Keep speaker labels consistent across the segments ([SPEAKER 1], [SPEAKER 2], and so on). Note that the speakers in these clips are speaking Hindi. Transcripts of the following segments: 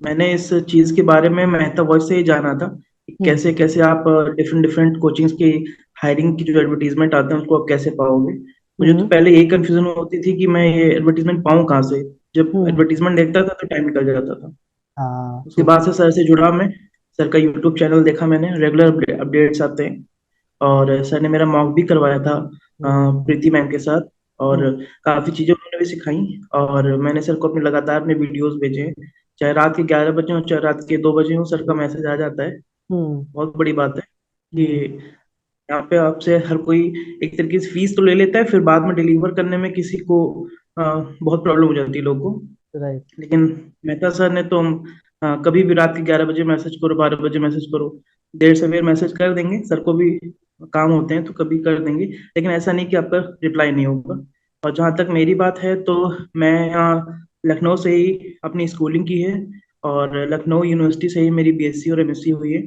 [SPEAKER 1] मैंने इस चीज के बारे में मेहता वॉइस से ही जाना था कि
[SPEAKER 2] हम्म।
[SPEAKER 1] कैसे कैसे आप डिफरेंट डिफरेंट कोचिंग्स की हायरिंग की जो एडवर्टीजमेंट आते हैं उसको आप कैसे पाओगे। मुझे तो
[SPEAKER 2] हम्म।
[SPEAKER 1] पहले यही कंफ्यूजन होती थी कि मैं ये एडवर्टीजमेंट पाऊँ कहाँ से। जब
[SPEAKER 2] हम्म।
[SPEAKER 1] एडवर्टीजमेंट देखता था तो टाइम निकल जाता था।
[SPEAKER 2] हाँ
[SPEAKER 1] उसके
[SPEAKER 2] तो
[SPEAKER 1] बाद से सर से जुड़ा मैं। सर का यूट्यूब चैनल देखा मैंने, रेगुलर अपडेट्स आते हैं। और सर ने मेरा मॉक भी करवाया था
[SPEAKER 2] हम्म।
[SPEAKER 1] प्रीति मैम के साथ। और
[SPEAKER 2] हम्म।
[SPEAKER 1] काफ़ी चीज़ें उन्होंने भी सिखाई। और मैंने सर को अपने लगातार अपने वीडियोस भेजे हैं। चाहे रात के 11 बजे हो चाहे रात के 2 बजे हो, सर का मैसेज आ जाता है।
[SPEAKER 2] हम्म।
[SPEAKER 1] बहुत बड़ी बात है कि
[SPEAKER 2] हम्म।
[SPEAKER 1] यहाँ पे आपसे हर कोई एक तरीके से फीस तो ले लेता है, फिर बाद में डिलीवर करने में किसी को बहुत प्रॉब्लम हो जाती है लोगों को।
[SPEAKER 2] राइट।
[SPEAKER 1] लेकिन मेहता सर ने तो कभी भी रात के 11 बजे मैसेज करो, 12 बजे मैसेज करो, देर सवेर मैसेज कर देंगे। सर को भी काम होते हैं तो कभी कर देंगे, लेकिन ऐसा नहीं कि आपका रिप्लाई नहीं होगा। और जहाँ तक मेरी बात है तो मैं यहाँ लखनऊ से ही अपनी स्कूलिंग की है। और लखनऊ यूनिवर्सिटी से ही मेरी बीएससी और एमएससी हुई है।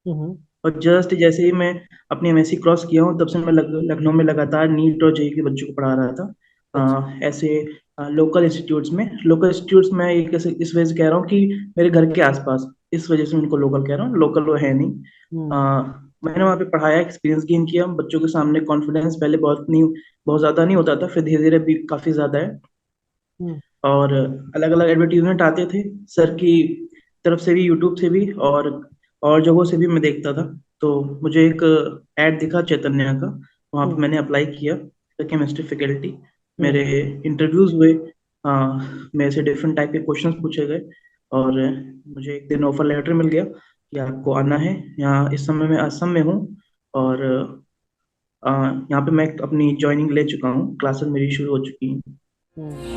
[SPEAKER 2] हम्म।
[SPEAKER 1] और जस्ट जैसे ही मैं अपनी एमएससी क्रॉस किया हूँ, तब से मैं लखनऊ में लगातार नीट और जेईई के बच्चों को पढ़ा रहा था।
[SPEAKER 2] अच्छा।
[SPEAKER 1] ऐसे लोकल इंस्टीट्यूट्स में एक इस वजह से कह रहा हूँ कि मेरे घर के आसपास, इस वजह से उनको लोकल कह रहा हूँ, लोकल वो है नहीं।
[SPEAKER 2] हम्म।
[SPEAKER 1] अ, मैंने वहाँ पे पढ़ाया, एक्सपीरियंस गेन किया बच्चों के सामने। कॉन्फिडेंस पहले बहुत ज़्यादा नहीं होता था, फिर धीरे धीरे भी काफ़ी ज़्यादा है।
[SPEAKER 2] हम्म।
[SPEAKER 1] और अलग अलग एडवर्टीजमेंट आते थे सर की तरफ से भी, यूट्यूब से भी, और जगहों से भी मैं देखता था। तो मुझे एक ऐड दिखा चैतन्य का, वहाँ पे
[SPEAKER 2] हम्म।
[SPEAKER 1] मैंने अप्लाई किया केमिस्ट्री फैकल्टी। मेरे
[SPEAKER 2] हम्म।
[SPEAKER 1] इंटरव्यूज हुए। मेरे से डिफरेंट टाइप के क्वेश्चंस पूछे गए। और मुझे एक दिन ऑफर लेटर मिल गया कि आपको आना है यहाँ। इस समय मैं असम में हूँ। और यहाँ पे मैं अपनी ज्वाइनिंग ले चुका हूँ, क्लासेस मेरी शुरू हो चुकी हैं।
[SPEAKER 2] हम्म।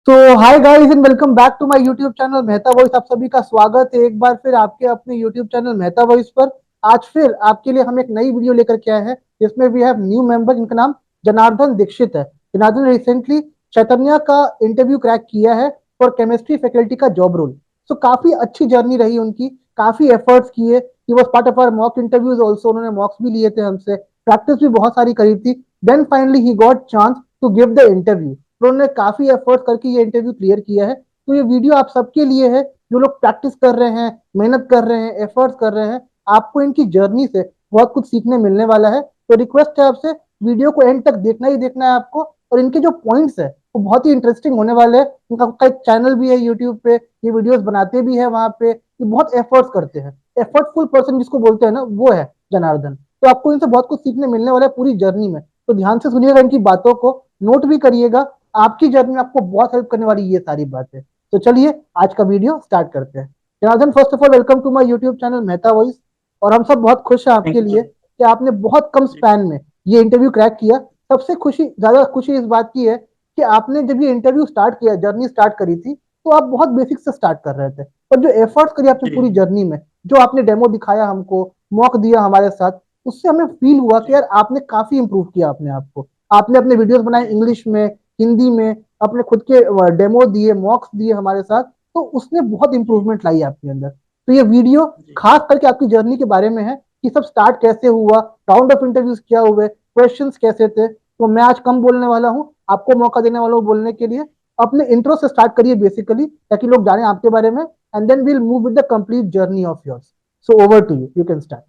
[SPEAKER 2] तो hi guys and welcome back to my YouTube channel Mehta voice. आप सभी का स्वागत है एक बार फिर आपके अपने यूट्यूब चैनल मेहता वॉइस पर। आज फिर आपके लिए हम एक नई वीडियो लेकर के आए हैं जिसमें वी हैव न्यू मेंबर जिनका नाम जनार्दन दीक्षित है। जनार्दन ने रिसेंटली चैतन्य का इंटरव्यू क्रैक किया है फॉर केमिस्ट्री फैकल्टी का जॉब रोल। सो काफी अच्छी जर्नी रही उनकी, काफी एफर्ट्स किए। He was part of our mock interviews also, उन्होंने मॉक्स भी लिए थे हमसे, प्रैक्टिस भी बहुत सारी करी थी। Then finally he got chance to give the interview. तो उन्होंने काफी एफर्ट करके ये इंटरव्यू क्लियर किया है। तो ये वीडियो आप सबके लिए है जो लोग प्रैक्टिस कर रहे हैं, मेहनत कर रहे हैं, एफर्ट्स कर रहे हैं। आपको इनकी जर्नी से बहुत कुछ सीखने मिलने वाला है। तो रिक्वेस्ट है आपसे, वीडियो को एंड तक देखना ही देखना है आपको। और इनके जो पॉइंट्स है वो बहुत ही इंटरेस्टिंग होने वाले हैं। इनका खुद का एक चैनल भी है यूट्यूब पे, ये वीडियोस बनाते भी है वहां पे, ये बहुत एफर्ट्स करते हैं। एफर्टफुल पर्सन जिसको बोलते हैं ना, वो है जनार्दन। तो आपको इनसे बहुत कुछ सीखने मिलने वाला है पूरी जर्नी में। तो ध्यान से सुनिएगा, इनकी बातों को नोट भी करिएगा। आपकी जर्नी में आपको बहुत हेल्प करने वाली ये सारी बातें। तो चलिए आज का वीडियो स्टार्ट करते हैं। Janardan, first of all welcome to my YouTube channel Mehta voice. और हम सब बहुत खुश हैं
[SPEAKER 1] थैंक
[SPEAKER 2] आपके
[SPEAKER 1] यू
[SPEAKER 2] लिए
[SPEAKER 1] सर।
[SPEAKER 2] कि आपने बहुत कम स्पैन में ये इंटरव्यू क्रैक किया। सबसे खुशी, ज्यादा खुशी इस बात की है कि आपने जब ये इंटरव्यू स्टार्ट किया, जर्नी स्टार्ट करी थी, तो आप बहुत बेसिक से स्टार्ट कर रहे थे। और जो एफर्ट्स करी आपने
[SPEAKER 1] जी
[SPEAKER 2] पूरी जर्नी में, जो आपने डेमो दिखाया हमको, मॉक दिया हमारे साथ, उससे हमें फील हुआ कि
[SPEAKER 1] जी
[SPEAKER 2] यार आपने काफी इंप्रूव किया अपने आप को। आपने अपने वीडियोस बनाए
[SPEAKER 1] जी
[SPEAKER 2] इंग्लिश में, हिंदी में, अपने खुद के डेमो दिए, मॉक्स दिए हमारे साथ। तो उसने बहुत
[SPEAKER 1] जी
[SPEAKER 2] इंप्रूवमेंट लाई आपके अंदर। तो ये वीडियो
[SPEAKER 1] जी
[SPEAKER 2] खास करके आपकी जर्नी के बारे में है कि सब स्टार्ट कैसे हुआ, राउंड ऑफ इंटरव्यूज क्या हुए, क्वेश्चंस कैसे थे। तो मैं आज कम बोलने वाला हूँ, आपको मौका देने वाला हूँ बोलने के लिए। अपने इंट्रो से स्टार्ट करिए बेसिकली, ताकि लोग जाने आपके बारे में, and then we'll move with the complete journey of yours. So over to you, you can start.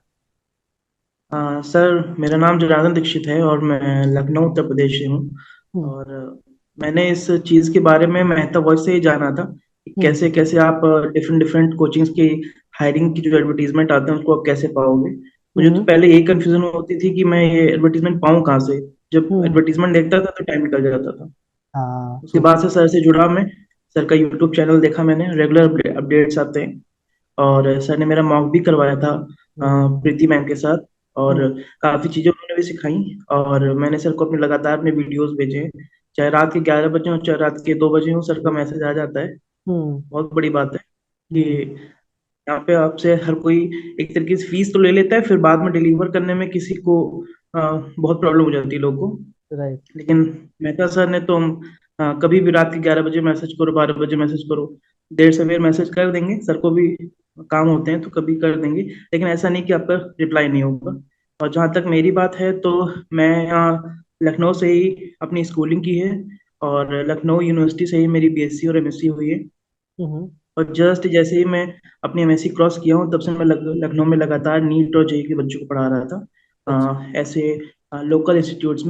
[SPEAKER 1] Sir, मेरा नाम जनार्दन दीक्षित है और मैं लखनऊ उत्तर प्रदेश से हूँ।
[SPEAKER 2] हम्म।
[SPEAKER 1] और मैंने इस चीज़ के बारे में मेहता वॉइस से ही जाना था कि
[SPEAKER 2] हम्म।
[SPEAKER 1] कैसे कैसे आप डिफरेंट डिफरेंट कोचिंग्स की हायरिंग की जो एडवर्टीजमेंट आते हैं उसको आप कैसे पाओगे। मुझे तो
[SPEAKER 2] हम्म।
[SPEAKER 1] पहले यही कंफ्यूजन होती थी कि मैं ये एडवर्टीजमेंट पाऊँ कहाँ से। जब
[SPEAKER 2] हम्म।
[SPEAKER 1] एडवर्टीजमेंट देखता था तो टाइम निकल जाता था।
[SPEAKER 2] हाँ
[SPEAKER 1] उसके
[SPEAKER 2] तो
[SPEAKER 1] बाद से सर से जुड़ा मैं। सर का यूट्यूब चैनल देखा मैंने, रेगुलर अपडेट्स आते हैं। और सर ने मेरा मॉक भी करवाया था
[SPEAKER 2] हम्म।
[SPEAKER 1] प्रीति मैम के साथ। और
[SPEAKER 2] हम्म।
[SPEAKER 1] काफ़ी चीज़ें उन्होंने भी सिखाई। और मैंने सर को अपने लगातार अपने वीडियोस भेजे हैं। चाहे रात के 11 बजे हो चाहे रात के 2 बजे हो, सर का मैसेज आ जाता है।
[SPEAKER 2] हम्म।
[SPEAKER 1] बहुत बड़ी बात है कि
[SPEAKER 2] हम्म।
[SPEAKER 1] यहाँ पे आपसे हर कोई एक तरीके से फीस तो ले लेता है, फिर बाद में डिलीवर करने में किसी को बहुत प्रॉब्लम हो जाती है लोगों को।
[SPEAKER 2] राइट।
[SPEAKER 1] लेकिन मेहता सर ने तो कभी भी रात के 11 बजे मैसेज करो, 12 बजे मैसेज करो, देर सवेर मैसेज कर देंगे। सर को भी काम होते हैं तो कभी कर देंगे, लेकिन ऐसा नहीं कि आपका रिप्लाई नहीं होगा। और जहाँ तक मेरी बात है तो मैं यहाँ लखनऊ से ही अपनी स्कूलिंग की है, और लखनऊ यूनिवर्सिटी से ही मेरी बीएससी और एमएससी हुई है।
[SPEAKER 2] हम्म।
[SPEAKER 1] और जस्ट जैसे ही मैं अपनी एमएससी क्रॉस किया हूँ, तब से मैं लखनऊ में लगातार नीट और जेईई के बच्चों को पढ़ा रहा था।
[SPEAKER 2] अच्छा।
[SPEAKER 1] ऐसे लोकल इंस्टीट्यूट्स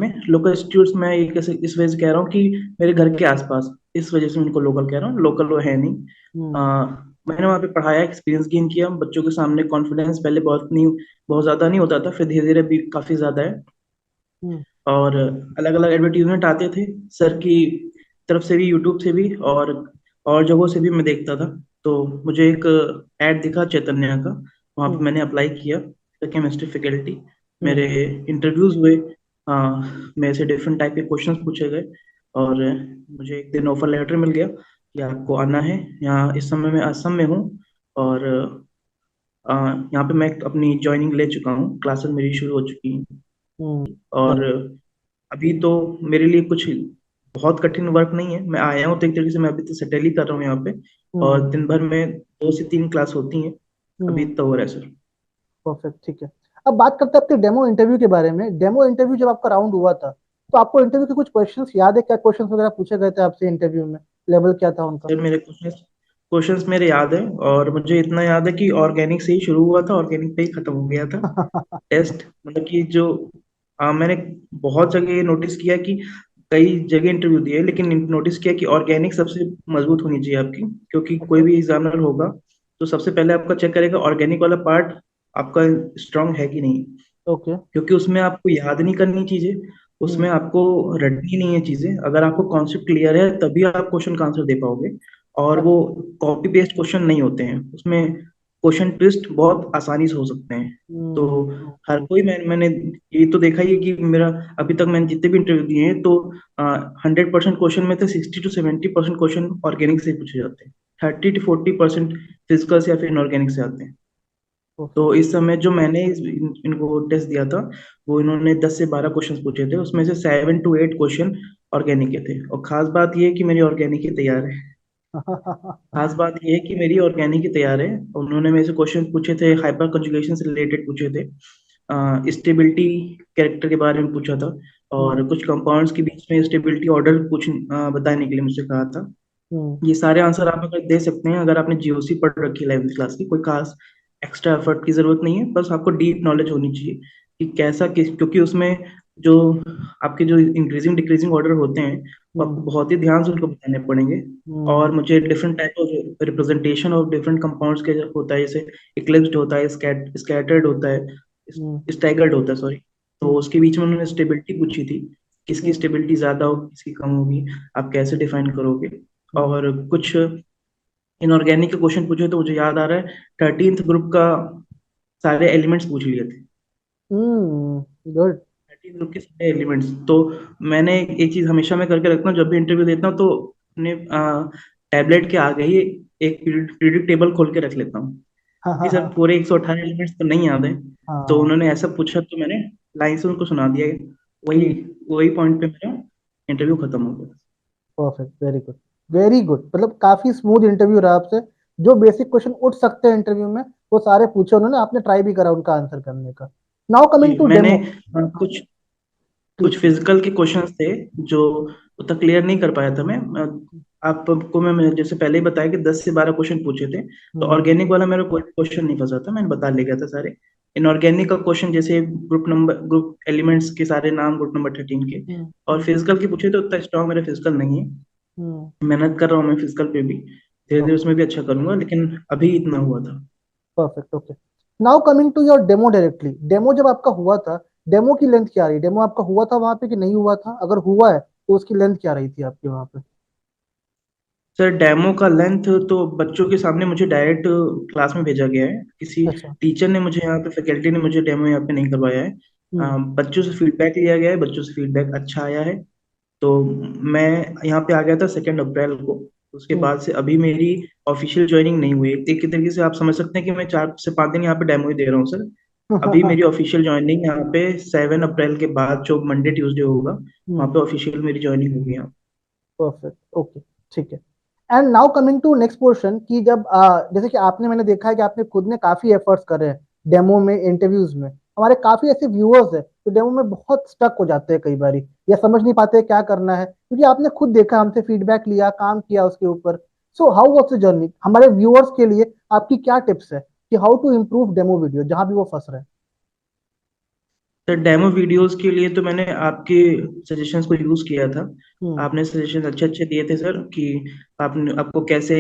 [SPEAKER 1] में एक इस वजह से कह रहा हूँ कि मेरे घर के आसपास, इस वजह से उनको लोकल कह रहा हूँ, लोकल वो है नहीं।
[SPEAKER 2] हम्म।
[SPEAKER 1] आ, मैंने वहाँ पे पढ़ाया, एक्सपीरियंस गेन किया बच्चों के सामने। कॉन्फिडेंस पहले बहुत ज़्यादा नहीं होता था, फिर धीरे धीरे भी काफ़ी ज़्यादा है।
[SPEAKER 2] हम्म।
[SPEAKER 1] और अलग अलग एडवर्टीजमेंट आते थे सर की तरफ से भी, यूट्यूब से भी, और जगहों से भी मैं देखता था। तो मुझे एक ऐड दिखा चैतन्य का, वहाँ पे
[SPEAKER 2] हम्म।
[SPEAKER 1] मैंने अप्लाई किया केमिस्ट्री फैकल्टी।
[SPEAKER 2] हम्म।
[SPEAKER 1] मेरे इंटरव्यूज हुए, मेरे से डिफरेंट टाइप के क्वेश्चंस पूछे गए, और मुझे एक दिन ऑफर लेटर मिल गया कि आपको आना है यहाँ। इस समय मैं असम में हूँ, और यहाँ पे मैं अपनी ज्वाइनिंग ले चुका हूँ, क्लासेस मेरी शुरू हो चुकी हैं।
[SPEAKER 2] हम्म।
[SPEAKER 1] और
[SPEAKER 2] correct।
[SPEAKER 1] अभी तो मेरे लिए कुछ बहुत कठिन वर्क नहीं है, मैं आया हूँ तो एक तरीके से मैं अभी तो सेटल ही कर रहा हूँ यहाँ पे। और
[SPEAKER 2] हम्म।
[SPEAKER 1] दिन भर में 2 से 3 क्लास होती हैं। अभी
[SPEAKER 2] हम्म।
[SPEAKER 1] तो हो रहा है सर।
[SPEAKER 2] परफेक्ट, ठीक है। अब बात करते हैं आपके डेमो इंटरव्यू के बारे में। डेमो इंटरव्यू जब आपका राउंड हुआ था, तो आपको इंटरव्यू के कुछ क्वेश्चंस याद है? क्या क्वेश्चंस वगैरह पूछे गए थे आपसे इंटरव्यू में? लेवल क्या था उनका?
[SPEAKER 1] सर मेरे क्वेश्चंस क्वेश्चंस मेरे याद है, और मुझे इतना याद है कि ऑर्गेनिक से ही शुरू हुआ था, ऑर्गेनिक पे ही खत्म हो गया था टेस्ट। मतलब कि जो मैंने बहुत जगह ये नोटिस किया कि कई जगह इंटरव्यू दिए, लेकिन नोटिस किया कि ऑर्गेनिक सबसे मजबूत होनी चाहिए आपकी, क्योंकि कोई
[SPEAKER 2] ओके।
[SPEAKER 1] भी एग्जामिनर होगा तो सबसे पहले आपका चेक करेगा ऑर्गेनिक वाला पार्ट आपका स्ट्रांग है कि नहीं।
[SPEAKER 2] ओके।
[SPEAKER 1] क्योंकि उसमें आपको याद नहीं करनी चीजें,
[SPEAKER 2] हम्म।
[SPEAKER 1] उसमें आपको रटनी नहीं है चीजें। अगर आपको कॉन्सेप्ट क्लियर है तभी आप क्वेश्चन का आंसर दे पाओगे। और वो
[SPEAKER 2] अच्छा।
[SPEAKER 1] कॉपी पेस्ट क्वेश्चन नहीं होते हैं उसमें, क्वेश्चन ट्विस्ट बहुत आसानी से हो सकते हैं। तो
[SPEAKER 2] हम्म।
[SPEAKER 1] हर
[SPEAKER 2] ट्रू।
[SPEAKER 1] कोई, मैंने ये तो देखा ही है कि मेरा अभी तक मैंने जितने भी इंटरव्यू दिए हैं, तो 100% क्वेश्चन में से 60 to 70% क्वेश्चन ऑर्गेनिक से ही पूछे जाते हैं, 30 to 40% फिजिकल से या फिर इनऑर्गेनिक से आते हैं। तो
[SPEAKER 2] परफेक्ट।
[SPEAKER 1] इस समय जो मैंने इनको टेस्ट दिया था, वो इन्होंने 10 से 12 क्वेश्चन पूछे थे, उसमें से 7 to 8 क्वेश्चन ऑर्गेनिक के थे। और खास बात ये है कि मेरी ऑर्गेनिक ही तैयार है। खास बात ये है कि मेरी ऑर्गेनिक ही तैयार है। उन्होंने मेरे से क्वेश्चन पूछे थे, हाइपर कंजुगेशन से रिलेटेड पूछे थे, स्टेबिलिटी कैरेक्टर के बारे में पूछा था,
[SPEAKER 2] हम्म।
[SPEAKER 1] और कुछ कंपाउंड्स के बीच में स्टेबिलिटी ऑर्डर बताने के लिए मुझसे कहा था।
[SPEAKER 2] हम्म।
[SPEAKER 1] ये सारे आंसर आप अगर दे सकते हैं, अगर आपने जीओसी पढ़ रखी है 11वीं क्लास की, कोई खास एक्स्ट्रा एफर्ट की जरूरत नहीं है, बस आपको डीप नॉलेज होनी चाहिए कि कैसा किस, क्योंकि उसमें जो आपके जो इंक्रीजिंग डिक्रीजिंग ऑर्डर होते हैं, वो आपको
[SPEAKER 2] हम्म।
[SPEAKER 1] बहुत ही ध्यान से उनको बताने पड़ेंगे। और
[SPEAKER 2] हम्म।
[SPEAKER 1] मुझे different type of representation of different compounds के होता है, जैसे इक्लिप्स्ड होता है, स्कैटर्ड होता है,
[SPEAKER 2] हम्म।
[SPEAKER 1] स्टैगर्ड होता है, सॉरी। तो
[SPEAKER 2] हम्म।
[SPEAKER 1] उसके बीच में उन्होंने स्टेबिलिटी पूछी थी, किसकी
[SPEAKER 2] हम्म।
[SPEAKER 1] स्टेबिलिटी ज्यादा होगी, किसकी कम होगी, आप कैसे डिफाइन करोगे।
[SPEAKER 2] हम्म।
[SPEAKER 1] और कुछ इनऑर्गेनिक के क्वेश्चन पूछे, तो मुझे याद आ रहा है 13th ग्रुप का सारे एलिमेंट्स पूछ लिए थे।
[SPEAKER 2] गुड।
[SPEAKER 1] 13th ग्रुप के सारे एलिमेंट्स तो मैंने एक चीज हमेशा मैं करके रखता हूँ, जब भी इंटरव्यू देता हूँ तो अपने टैबलेट के आगे ही एक पीरियडिक टेबल खोल के रख लेता हूँ,
[SPEAKER 2] हाँ
[SPEAKER 1] क्योंकि
[SPEAKER 2] हाँ
[SPEAKER 1] सर
[SPEAKER 2] हाँ
[SPEAKER 1] पूरे 118 एलिमेंट्स तो नहीं याद है। तो
[SPEAKER 2] हाँ।
[SPEAKER 1] उन्होंने ऐसा पूछा तो मैंने लाइन से उनको सुना दिया, वही
[SPEAKER 2] हम्म।
[SPEAKER 1] वही पॉइंट पे मेरा इंटरव्यू खत्म हो गया।
[SPEAKER 2] Perfect, very good. Very good, मतलब काफी स्मूथ इंटरव्यू रहा आपसे। जो बेसिक क्वेश्चन उठ सकते हैं इंटरव्यू में, वो सारे पूछे उन्होंने, आपने ट्राई भी करा उनका आंसर करने का। नाउ
[SPEAKER 1] जी
[SPEAKER 2] कमिंग टू
[SPEAKER 1] मैंने
[SPEAKER 2] डेमो।
[SPEAKER 1] कुछ
[SPEAKER 2] प्लीज
[SPEAKER 1] कुछ
[SPEAKER 2] प्लीज।
[SPEAKER 1] फिजिकल के क्वेश्चंस थे जो उतना क्लियर नहीं कर पाया था मैं। आपको मैं जैसे पहले ही बताया कि 10 से 12 क्वेश्चन पूछे थे। तो
[SPEAKER 2] हम्म।
[SPEAKER 1] ऑर्गेनिक वाला मेरा कोई क्वेश्चन नहीं फंसा था, मैंने बता ले गया था सारे। इनऑर्गेनिक का क्वेश्चन जैसे ग्रुप एलिमेंट्स के सारे नाम ग्रुप नंबर 13 के।
[SPEAKER 2] हम्म।
[SPEAKER 1] और
[SPEAKER 2] हम्म।
[SPEAKER 1] फिजिकल के पूछे तो उतना स्ट्रांग मेरा फिजिकल नहीं है,
[SPEAKER 2] हम्म।
[SPEAKER 1] मेहनत कर रहा हूँ मैं फिजिकल पे भी, धीरे धीरे
[SPEAKER 2] ओके।
[SPEAKER 1] उसमें भी अच्छा करूंगा, लेकिन अभी इतना हुआ था।
[SPEAKER 2] Perfect, okay. Now coming to your demo directly. Demo जब आपका हुआ था, डेमो की लेंथ क्या रही? डेमो आपका हुआ था वहां पे कि नहीं हुआ था? अगर हुआ है तो उसकी लेंथ क्या रही थी आपके वहां पे?
[SPEAKER 1] सर डेमो का लेंथ तो बच्चों के सामने मुझे डायरेक्ट क्लास में भेजा गया है, किसी
[SPEAKER 2] अच्छा।
[SPEAKER 1] टीचर ने मुझे यहाँ पे, फैकल्टी ने मुझे डेमो यहाँ पे नहीं करवाया है।
[SPEAKER 2] हम्म।
[SPEAKER 1] बच्चों से फीडबैक लिया गया है, बच्चों से फीडबैक अच्छा आया है। तो मैं यहाँ पे आ गया था 2 अप्रैल को। उसके
[SPEAKER 2] हम्म।
[SPEAKER 1] बाद से अभी मेरी ऑफिशियल ज्वाइनिंग नहीं हुई। एक तरीके से आप समझ सकते हैं कि मैं 4 से 5 दिन यहाँ पे डेमो ही दे रहा हूँ सर। अभी मेरी ऑफिशियल ज्वाइनिंग यहाँ पे 7 अप्रैल के बाद, जो मंडे ट्यूसडे होगा, वहाँ
[SPEAKER 2] हम्म।
[SPEAKER 1] पे ऑफिशियल मेरी ज्वाइनिंग होगी यहाँ।
[SPEAKER 2] Perfect, okay. ठीक है। And now coming to next portion, कि जब जैसे कि आपने, मैंने देखा है कि आपने खुद ने काफी एफर्ट्स करे हैं डेमो में, इंटरव्यूज में। हमारे काफी ऐसे व्यूअर्स है जो डेमो में बहुत स्टक हो जाते हैं कई बारी, या समझ नहीं पाते क्या करना है, क्योंकि आपने खुद देखा, हमसे फीडबैक लिया, काम किया उसके ऊपर। So how was the journey हमारे व्यूअर्स के लिए? आपकी क्या टिप्स है कि how to improve demo video जहां भी वो फंस रहे हैं?
[SPEAKER 1] सर डेमो वीडियोस के लिए तो मैंने आपके सजेशंस को यूज़ किया था।
[SPEAKER 2] हम्म।
[SPEAKER 1] आपने सजेशंस अच्छे अच्छे दिए थे सर, कि आपने आपको कैसे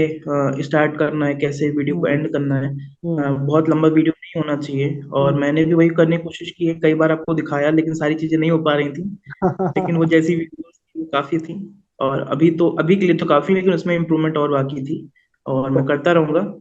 [SPEAKER 1] स्टार्ट करना है, कैसे वीडियो को
[SPEAKER 2] हम्म।
[SPEAKER 1] एंड करना है।
[SPEAKER 2] हम्म।
[SPEAKER 1] बहुत लंबा वीडियो नहीं होना चाहिए, और
[SPEAKER 2] हम्म।
[SPEAKER 1] मैंने भी वही करने की कोशिश की है। कई बार आपको दिखाया, लेकिन सारी चीज़ें नहीं हो पा रही थी। लेकिन वो जैसी वीडियोस थी वो काफ़ी थी। और अभी के लिए तो काफ़ी, लेकिन उसमें इम्प्रूवमेंट और बाकी थी, और मैं
[SPEAKER 2] ओके।
[SPEAKER 1] करता रहूंगा।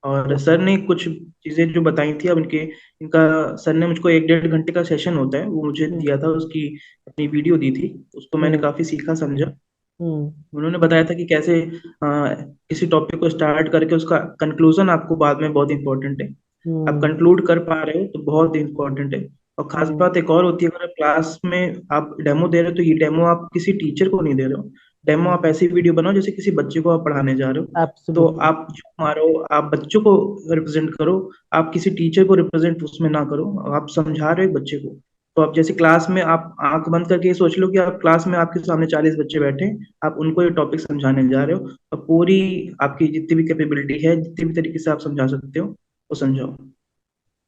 [SPEAKER 1] और सर ने कुछ चीजें जो बताई थी, अब इनका सर ने मुझको 1 डेढ़ घंटे का सेशन होता है, वो मुझे
[SPEAKER 2] हम्म।
[SPEAKER 1] दिया था, उसकी अपनी वीडियो दी थी। उसको मैंने
[SPEAKER 2] हम्म।
[SPEAKER 1] काफी सीखा समझा।
[SPEAKER 2] हम्म।
[SPEAKER 1] उन्होंने बताया था कि कैसे किसी टॉपिक को स्टार्ट करके उसका कंक्लूजन आपको बाद में बहुत इंपॉर्टेंट है। आप
[SPEAKER 2] हम्म।
[SPEAKER 1] कंक्लूड कर पा रहे हो तो बहुत इंपॉर्टेंट है। और खास
[SPEAKER 2] हम्म।
[SPEAKER 1] बात एक और होती है, अगर आप क्लास में आप डेमो दे रहे हो, तो ये डेमो आप किसी टीचर को नहीं दे रहे हो। डेमो
[SPEAKER 2] हम्म।
[SPEAKER 1] आप ऐसी वीडियो बनाओ जैसे किसी बच्चे को आप पढ़ाने जा रहे हो। तो
[SPEAKER 2] एब्सोल्युटली।
[SPEAKER 1] आप जो मारो, आप बच्चों को रिप्रेजेंट करो। आप किसी टीचर को रिप्रेजेंट उसमें ना करो। आप समझा रहे हो एक बच्चे को। तो आप जैसे क्लास में आप आंख बंद करके ये सोच लो कि आप क्लास में आपके सामने 40 बच्चे बैठे हैं, आप उनको ये टॉपिक समझाने जा रहे हो। और पूरी आपकी जितनी भी कैपेबिलिटी है, जितनी भी तरीके से आप समझा सकते हो, वो समझाओ।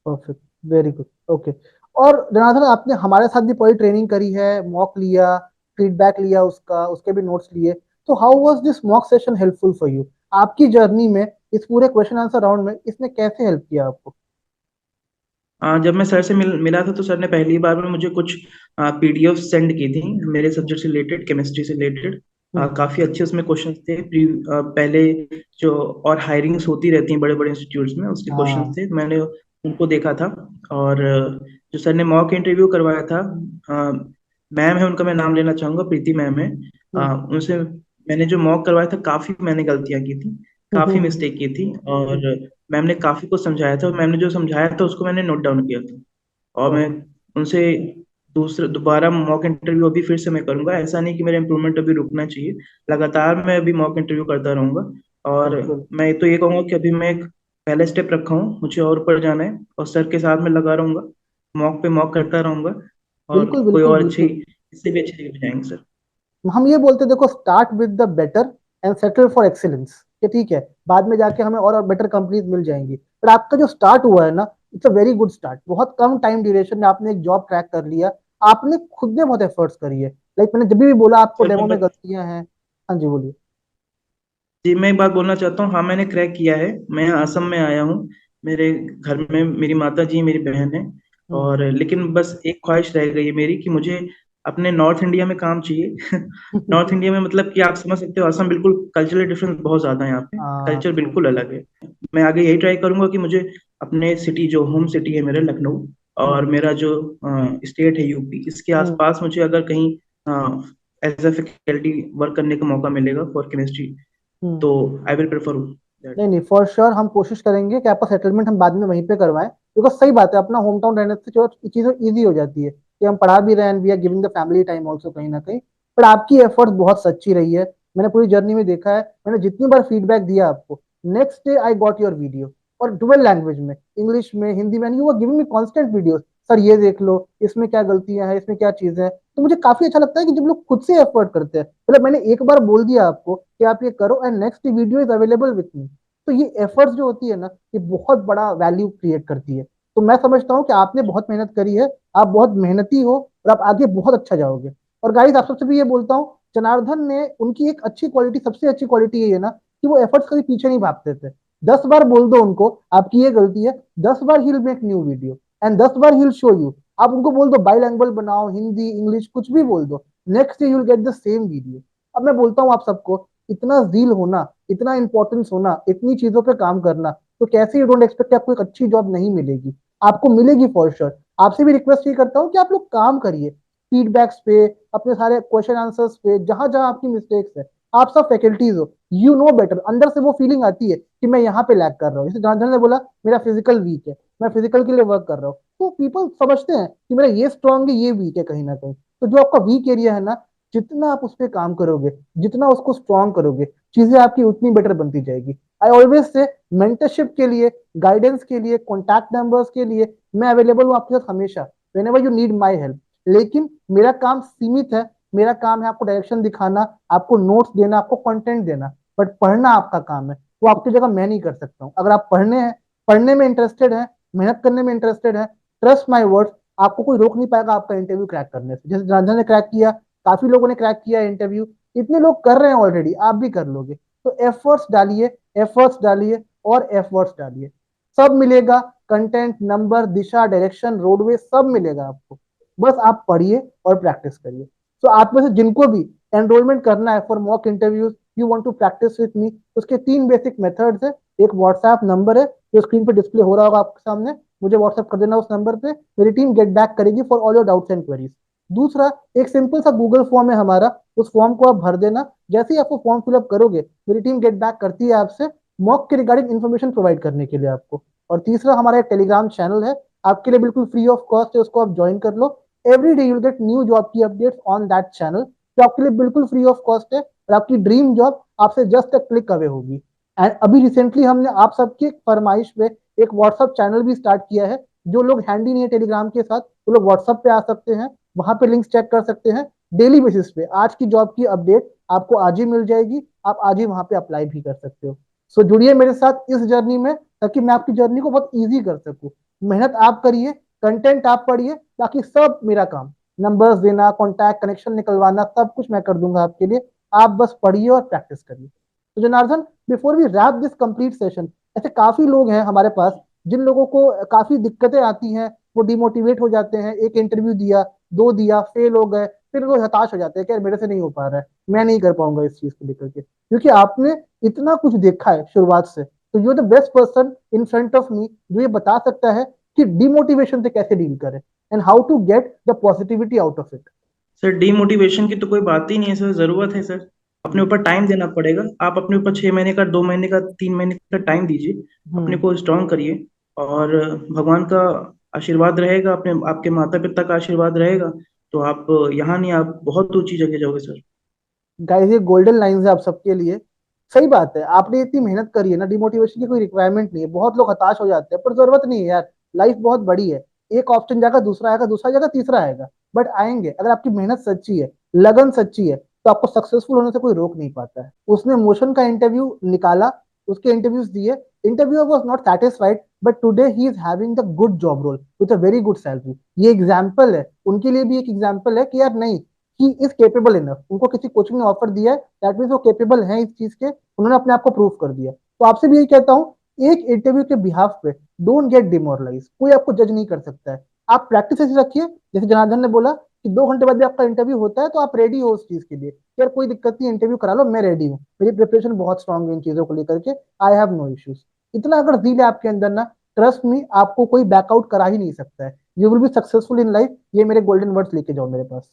[SPEAKER 2] परफेक्ट। Very good. ओके। और जनार्दन, आपने हमारे साथ भी पूरी ट्रेनिंग करी है, मॉक लिया, फीडबैक लिया, उसका उसके भी नोट्स लिए। तो how was this mock session helpful for you? आपकी जर्नी में इस पूरे क्वेश्चन आंसर राउंड में इसने कैसे हेल्प किया आपको?
[SPEAKER 1] जब मैं सर से मिला था, तो सर ने पहली बार में मुझे कुछ पीडीएफ सेंड की थी, मेरे
[SPEAKER 2] हम्म।
[SPEAKER 1] सब्जेक्ट से रिलेटेड, केमिस्ट्री से रिलेटेड।
[SPEAKER 2] हम्म।
[SPEAKER 1] काफ़ी अच्छे उसमें क्वेश्चंस थे। पहले जो और हायरिंग्स होती रहती हैं बड़े बड़े इंस्टीट्यूट्स में, उसके क्वेश्चंस
[SPEAKER 2] हाँ।
[SPEAKER 1] थे, मैंने उनको देखा था। और जो सर ने मॉक इंटरव्यू करवाया था, मैम है उनका मैं नाम लेना चाहूँगा, प्रीति मैम है।
[SPEAKER 2] हम्म।
[SPEAKER 1] उनसे मैंने जो मॉक करवाया था, काफ़ी मैंने गलतियाँ की थी, काफ़ी
[SPEAKER 2] हम्म।
[SPEAKER 1] मिस्टेक की थी। और
[SPEAKER 2] हम्म।
[SPEAKER 1] मैम ने काफ़ी कुछ समझाया था, और मैम ने जो समझाया था उसको मैंने नोट डाउन किया था। और मैं
[SPEAKER 2] परफेक्ट।
[SPEAKER 1] उनसे दोबारा मॉक इंटरव्यू अभी फिर से मैं करूंगा। ऐसा नहीं कि मेरा इम्प्रूवमेंट अभी रुकना चाहिए, लगातार मैं अभी मॉक इंटरव्यू करता रहूंगा। और
[SPEAKER 2] बिल्कुल।
[SPEAKER 1] मैं तो ये कहूंगा कि अभी मैं एक पहले स्टेप रखा हूँ, मुझे और ऊपर जाना है, और सर के साथ में लगा रहूंगा, मॉक पे मॉक करता रहूंगा। और
[SPEAKER 2] बिल्कुल
[SPEAKER 1] कोई
[SPEAKER 2] बिल्कुल
[SPEAKER 1] और अच्छी,
[SPEAKER 2] बिल्कुल।
[SPEAKER 1] इससे भी अच्छी जगह पे जाएंगे सर।
[SPEAKER 2] हम ये बोलते हैं, देखो, start with the better and settle for excellence, ये ठीक है। बाद में जाके हमें और बेटर कंपनीज मिल जाएंगी, पर आपका जो स्टार्ट हुआ है ना, it's a very good start. बहुत कम टाइम ड्यूरेशन में आपने एक जॉब क्रैक कर लिया। आपने खुद ने बहुत एफर्ट्स करी है। लाइक मैंने जब भी बोला आपको
[SPEAKER 1] सर
[SPEAKER 2] डेमो
[SPEAKER 1] मैं
[SPEAKER 2] में गलतियां हैं। हाँ जी, बोलिए।
[SPEAKER 1] जी, मैं एक बात बोलना चाहता हूँ। हाँ, मैंने क्रैक किया है। मैं असम में आया हूँ। मेरे घर में मेरी माता जी, मेरी बहन है।
[SPEAKER 2] हम्म।
[SPEAKER 1] और लेकिन बस एक ख्वाहिश रह गई है मेरी, कि मुझे अपने नॉर्थ इंडिया में काम चाहिए। नॉर्थ इंडिया में मतलब कि आप समझ सकते हो, असम बिल्कुल कल्चरल डिफरेंस बहुत ज्यादा है यहाँ पे। Culture
[SPEAKER 2] true.
[SPEAKER 1] बिल्कुल अलग है। मैं आगे यही ट्राई करूंगा कि मुझे अपने सिटी, जो होम सिटी है मेरा लखनऊ, और
[SPEAKER 2] हम्म।
[SPEAKER 1] मेरा जो स्टेट है यूपी, इसके
[SPEAKER 2] हम्म।
[SPEAKER 1] आसपास मुझे अगर कहीं एज अ फैकल्टी वर्क करने का मौका मिलेगा फॉर केमिस्ट्री,
[SPEAKER 2] हम्म।
[SPEAKER 1] तो आई विल प्रेफर दैट।
[SPEAKER 2] नहीं नहीं, फॉर श्योर हम कोशिश करेंगे कि आपका सेटलमेंट हम बाद में वहीं पे करवाएं, बिकॉज सही बात है, अपना होम टाउन रहने से जो चीजें इजी हो जाती है कि हम पढ़ा भी रहे हैं, we are giving the family time also कहीं ना कहीं। पर आपकी एफर्ट्स बहुत सच्ची रही है। मैंने पूरी जर्नी में देखा है, मैंने जितनी बार फीडबैक दिया आपको, next day I got your video, और डुअल लैंग्वेज में, इंग्लिश में, हिंदी में, you are giving me constant videos. Sir ये देख लो, इसमें क्या गलतियां हैं, इसमें क्या चीजें हैं। तो मुझे काफी अच्छा लगता है कि जब लोग खुद से एफर्ट करते हैं। मतलब मैंने एक बार बोल दिया आपको कि आप ये करो, and next video is available with me. तो ये एफर्ट्स जो होती है ना, ये बहुत बड़ा वैल्यू क्रिएट करती है। तो मैं समझता हूँ कि आपने बहुत मेहनत करी है, आप बहुत मेहनती हो, और आप आगे बहुत अच्छा जाओगे। और गाइस, आप सबसे भी ये बोलता हूँ, जनार्दन ने, उनकी एक अच्छी क्वालिटी, सबसे अच्छी क्वालिटी ये है ना, कि वो एफर्ट्स कभी पीछे नहीं भागते थे। 10 बार बोल दो उनको आपकी ये गलती है, 10 बार ही मेक न्यू वीडियो, एंड 10 बार ही शो यू। आप उनको बोल दो बाइलैंग्वेज बनाओ, हिंदी इंग्लिश कुछ भी बोल दो, next day you will get the same video. अब मैं बोलता हूँ आप सबको, इतना जील होना, इतना इंपॉर्टेंस होना, इतनी चीजों पे काम करना, तो कैसे यू डोंट एक्सपेक्ट आपको एक अच्छी जॉब नहीं मिलेगी? आपको मिलेगी फॉर श्योर। आपसे भी रिक्वेस्ट ये करता हूँ कि आप लोग काम करिए फीडबैक्स पे, अपने सारे क्वेश्चन आंसर्स पे, जहां जहां आपकी मिस्टेक्स है। आप सब फैकल्टीज हो, यू नो बेटर, अंदर से वो फीलिंग आती है कि मैं यहाँ पे लैग कर रहा हूँ। जैसे जनार्दन ने बोला मेरा फिजिकल वीक है, मैं फिजिकल के लिए वर्क कर रहा हूँ, तो पीपल समझते हैं कि मेरा ये स्ट्रांग है, ये वीक है कहीं ना कहीं। तो जो आपका वीक एरिया है ना, जितना आप उस पर काम करोगे, जितना उसको स्ट्रांग करोगे, चीजें आपकी उतनी बेटर बनती जाएगी। आई ऑलवेज से मेंटरशिप के लिए, गाइडेंस के लिए, कॉन्टैक्ट नंबर्स के लिए मैं अवेलेबल हूँ आपके साथ हमेशा, when ever you need my help. लेकिन मेरा काम सीमित है, मेरा काम है आपको डायरेक्शन दिखाना, आपको नोट्स देना, आपको कंटेंट देना, बट पढ़ना आपका काम है, वो आपकी जगह मैं नहीं कर सकता हूँ। अगर आप पढ़ने में इंटरेस्टेड है, मेहनत करने में इंटरेस्टेड है, ट्रस्ट माई वर्ड्स, आपको कोई रोक नहीं पाएगा आपका इंटरव्यू क्रैक करने से। जैसे रंजन ने क्रैक किया, काफी लोगों ने क्रैक किया इंटरव्यू, इतने लोग कर रहे हैं ऑलरेडी, आप भी कर लोगे। तो एफर्ट्स डालिए, एफर्ट्स डालिए और एफर्ट्स डालिए, सब मिलेगा। कंटेंट, नंबर, दिशा, डायरेक्शन, रोडवे सब मिलेगा आपको, बस आप पढ़िए और प्रैक्टिस करिए। तो आप में से जिनको भी एनरोलमेंट करना है for mock interviews, you want to practise with me, उसके 3 बेसिक मेथड्स है। एक व्हाट्सएप नंबर है जो स्क्रीन पे डिस्प्ले हो रहा होगा आपके सामने, मुझे व्हाट्सएप कर देना उस नंबर पे, मेरी टीम गेट बैक करेगी for all your doubts and queries. दूसरा, एक सिंपल सा गूगल फॉर्म है हमारा, उस फॉर्म को आप भर देना, जैसे ही आप वो फॉर्म फिलअप करोगे मेरी टीम गेट बैक करती है आपसे मॉक के रिगार्डिंग इन्फॉर्मेशन प्रोवाइड करने के लिए आपको। और तीसरा, हमारा एक टेलीग्राम चैनल है, आपके लिए बिल्कुल फ्री ऑफ कॉस्ट है, उसको आप ज्वाइन कर लो। Every day you'll get new job की अपडेट्स ऑन दैट चैनल, जो आपके लिए बिल्कुल फ्री ऑफ कॉस्ट है, और आपकी ड्रीम जॉब आपसे जस्ट अ क्लिक अवे होगी। एंड अभी रिसेंटली हमने आप सबकी फरमाइश पे एक व्हाट्सअप चैनल भी स्टार्ट किया है। जो लोग हैंडी नहीं है टेलीग्राम के साथ, वो लोग व्हाट्सअप पे आ सकते हैं, वहां पे लिंक्स चेक कर सकते हैं। डेली बेसिस पे आज की जॉब की अपडेट आपको आज ही मिल जाएगी, आप आज ही वहां पे अप्लाई भी कर सकते हो। सो जुड़िए मेरे साथ इस जर्नी में, ताकि मैं आपकी जर्नी को बहुत ईजी कर सकूं। मेहनत आप करिए, कंटेंट आप पढ़िए, बाकी सब मेरा काम, नंबर्स देना, कॉन्टैक्ट, कनेक्शन निकलवाना, सब कुछ मैं कर दूंगा आपके लिए। आप बस पढ़िए और प्रैक्टिस करिए। तो Janardan, before we wrap this complete session, ऐसे काफी लोग हैं हमारे पास जिन लोगों को काफी दिक्कतें आती हैं, वो डिमोटिवेट हो जाते हैं, एक इंटरव्यू दिया, 2 दिया, फेल हो गए, फिर वो हताश हो जाते हैं कि यार मेरे से नहीं हो पा रहा है, मैं नहीं कर पाऊंगा इस चीज को लेकर के। क्योंकि आपने इतना कुछ देखा है शुरुआत से, तो you are the best person in front of me जो ये बता सकता है कि डिमोटिवेशन से कैसे डील करें and how to get the positivity out of it.
[SPEAKER 1] Sir demotivation की तो कोई बात ही नहीं है सर, जरूरत है सर। अपने ऊपर टाइम देना पड़ेगा। आप अपने ऊपर 6 महीने का, 2 महीने का, 3 महीने का टाइम दीजिए, अपने
[SPEAKER 2] हम्म।
[SPEAKER 1] को स्ट्रांग करिए। और भगवान का आशीर्वाद रहेगा, अपने आपके माता पिता का आशीर्वाद रहेगा, तो आप यहाँ नहीं, आप बहुत ऊंची जगह जाओगे सर।
[SPEAKER 2] गाइस, ये गोल्डन लाइंस है आप सबके लिए। सही बात है, आपने इतनी मेहनत करी है ना, डिमोटिवेशन की कोई रिक्वायरमेंट नहीं है। बहुत लोग हताश हो जाते हैं, पर जरूरत नहीं है यार, लाइफ बहुत बड़ी है। एक ऑप्शन जाएगा, दूसरा आएगा, दूसरा जाएगा, तीसरा आएगा, बट आएंगे। अगर आपकी मेहनत सच्ची है, लगन सच्ची है, तो आपको सक्सेसफुल होने से कोई रोक नहीं पाता है। उसने मोशन का इंटरव्यू निकाला, उसके इंटरव्यूज दिए, interviewer was not satisfied, but today he is having the good job role with a very good salary. ये एग्जाम्पल है उनके लिए भी, एक एग्जाम्पल है कि यार नहीं, ही इज केपेबल इनफ। उनको किसी कोचिंग ने ऑफर दिया है, दैट मीन्स वो केपेबल है इस चीज के, उन्होंने अपने आप को प्रूव कर दिया। तो आपसे भी यही कहता हूँ, एक इंटरव्यू के बिहाफ पे डोंट गेट डिमोरलाइज, कोई आपको जज नहीं कर सकता है। आप प्रैक्टिस ऐसी रखिए, जैसे जनार्दन ने बोला कि 2 घंटे बाद भी आपका इंटरव्यू होता है, तो आप रेडी हो उस चीज के लिए, यार कोई दिक्कत नहीं, इंटरव्यू करा लो, मैं रेडी हूँ, मेरी प्रिपरेशन बहुत स्ट्रांग है इन चीजों को लेकर के, आई हैव नो इश्यूज। इतना अगर जील है आपके अंदर ना, ट्रस्ट मी, आपको कोई बैकआउट करा ही नहीं सकता है। You will be successful in life. ये मेरे गोल्डन वर्ड्स लेके जाओ मेरे पास।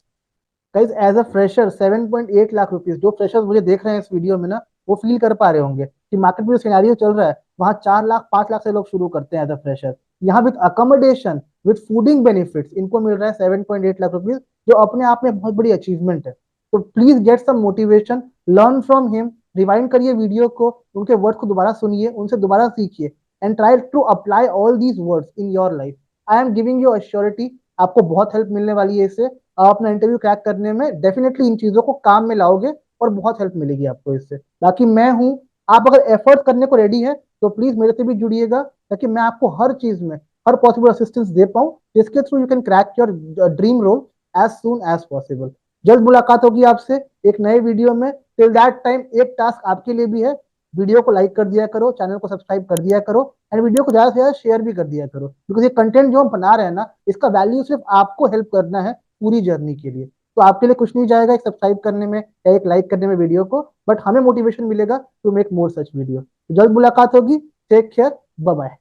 [SPEAKER 2] Guys, as a fresher 7.8 lakh rupees, जो फ्रेशर्स मुझे देख रहे हैं इस वीडियो में ना, वो फील कर पा रहे होंगे कि मार्केट में जो सिनेरियो चल रहा है, वहां 4 लाख 5 लाख से लोग शुरू करते हैं एज अ फ्रेशर। यहाँ with accommodation, with fooding benefits, इनको मिल रहा है 7.8 लाख रुपीज, जो अपने आप में बहुत बड़ी अचीवमेंट है। तो please get some motivation, learn from him, rewind करिए वीडियो को, उनके वर्ड्स को दोबारा सुनिए, उनसे दोबारा सीखिए, and try to apply all these words in your life. I am giving you assurity, आपको बहुत हेल्प मिलने वाली है इससे। आप अपना इंटरव्यू क्रैक करने में डेफिनेटली इन चीजों को काम में लाओगे, और बहुत हेल्प मिलेगी आपको इससे। बाकी मैं हूं, आप अगर एफर्ट करने को रेडी है, तो प्लीज मेरे से भी जुड़िएगा, ताकि मैं आपको हर चीज में हर पॉसिबल असिस्टेंस दे पाऊं, जिसके through you can crack your dream role as soon as possible. जल्द मुलाकात होगी आपसे एक नए वीडियो में। टिल दैट टाइम, एक टास्क आपके लिए भी है, वीडियो को लाइक कर दिया करो, चैनल को सब्सक्राइब कर दिया करो, एंड वीडियो को ज्यादा से ज्यादा शेयर भी कर दिया करो, बिकॉज ये कंटेंट जो हम बना रहे हैं ना, इसका वैल्यू सिर्फ आपको हेल्प करना है पूरी जर्नी के लिए। तो आपके लिए कुछ नहीं जाएगा एक सब्सक्राइब करने में या एक लाइक करने में वीडियो को, बट हमें मोटिवेशन मिलेगा to make more such video. तो जल्द मुलाकात होगी, टेक केयर, बाय बाय।